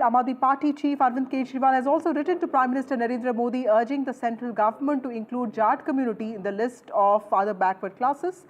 Aam Aadmi Party chief Arvind Kejriwal has also written to Prime Minister Narendra Modi urging the central government to include Jat community in the list of other backward classes,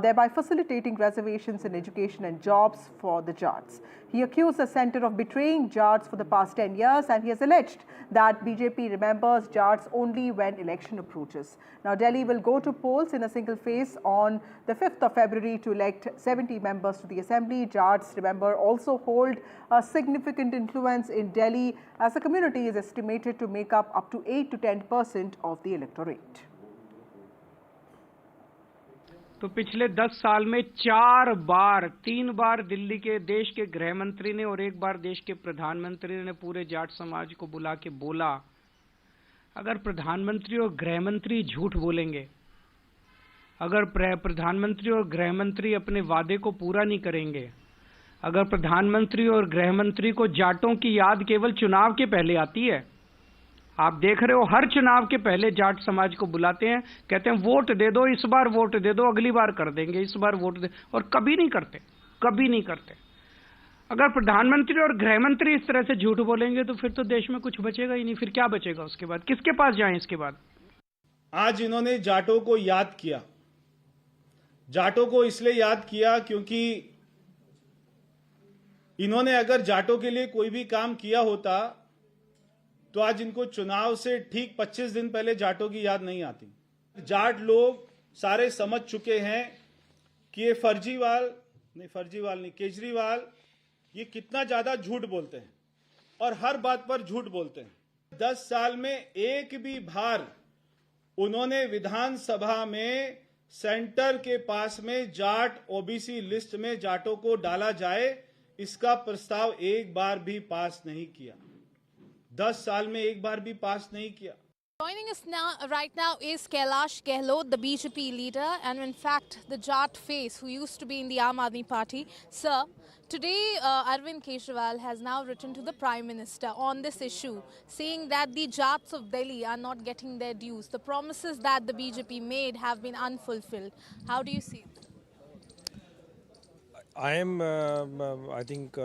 thereby facilitating reservations in education and jobs for the Jats. He accused the centre of betraying Jats for the past 10 years and he has alleged that BJP remembers Jats only when election approaches. Now, Delhi will go to polls in a single phase on the 5th of February to elect 70 members to the assembly. Jats, remember, also hold a significant influence in Delhi as the community is estimated to make up to 8 to 10% of the electorate. तो पिछले 10 साल में 3 बार दिल्ली के देश के गृह मंत्री ने और 1 बार देश के प्रधानमंत्री ने पूरे जाट समाज को बुला के बोला, अगर प्रधानमंत्री और गृह मंत्री झूठ बोलेंगे, अगर प्रधानमंत्री और गृह मंत्री अपने वादे को पूरा नहीं करेंगे, अगर प्रधानमंत्री और गृह मंत्री को जाटों की याद केवल चुनाव के पहले आती है, आप देख रहे हो हर चुनाव के पहले जाट समाज को बुलाते हैं, कहते हैं वोट दे दो, इस बार वोट दे दो, अगली बार कर देंगे, इस बार वोट दे, और कभी नहीं करते। अगर प्रधानमंत्री और गृह मंत्री इस तरह से झूठ बोलेंगे तो फिर तो देश में कुछ बचेगा ही नहीं। फिर क्या बचेगा उसके बाद? किसके पास जाएं इसके बाद? आज इन्होंने जाटों को याद किया। जाटों को इसलिए याद किया क्योंकि इन्होंने अगर जाटों के लिए कोई भी काम किया होता तो आज इनको चुनाव से ठीक 25 दिन पहले जाटों की याद नहीं आती। जाट लोग सारे समझ चुके हैं कि ये फर्जीवाल नहीं, केजरीवाल ये कितना ज्यादा झूठ बोलते हैं और हर बात पर झूठ बोलते हैं। 10 साल में एक भी बार उन्होंने विधानसभा में सेंटर के पास में जाट ओबीसी लिस्ट में जाटों को डाला जाए, इसका प्रस्ताव एक बार भी पास नहीं किया। 10 साल में एक बार भी पास नहीं किया। Joining us right now is Kailash Gehlot, the BJP leader, and in fact the Jat face who used to be in the Aam Aadmi Party. Sir, today Arvind Kejriwal has now written to the Prime Minister on this issue, saying that the Jats of Delhi are not getting their dues. The promises that the BJP made have been unfulfilled. How do you see it? I am, I think,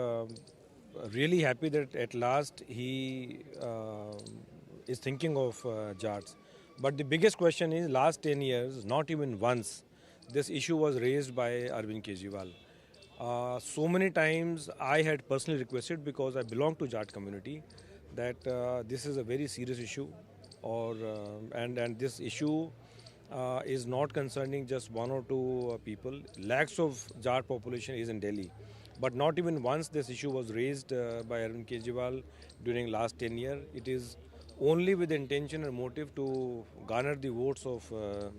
really happy that at last he is thinking of Jats. But the biggest question is, last 10 years, not even once, this issue was raised by Arvind Kejriwal. So many times I had personally requested, because I belong to Jat community, that this is a very serious issue, and this issue is not concerning just 1 or 2 people. Lakhs of Jat population is in Delhi. But not even once this issue was raised by Arvind Kejriwal during last 10 years. It is only with intention and motive to garner the votes of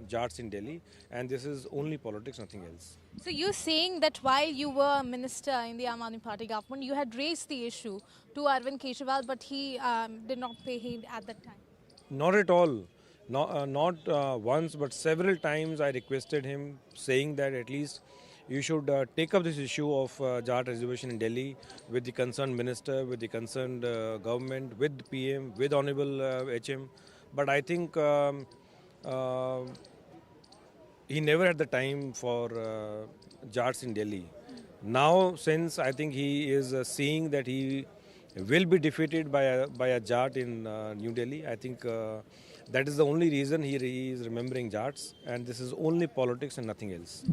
Jats in Delhi, and this is only politics, nothing else. So you're saying that while you were a minister in the Aam Aadmi Party government, you had raised the issue to Arvind Kejriwal, but he did not pay heed at that time? Not at all. Not once, but several times I requested him, saying that at least you should take up this issue of Jat reservation in Delhi with the concerned minister, with the concerned government, with the PM, with Honorable HM. But I think he never had the time for Jats in Delhi. Now, since I think he is seeing that he will be defeated by a Jat in New Delhi, I think that is the only reason he is remembering Jats, and this is only politics and nothing else.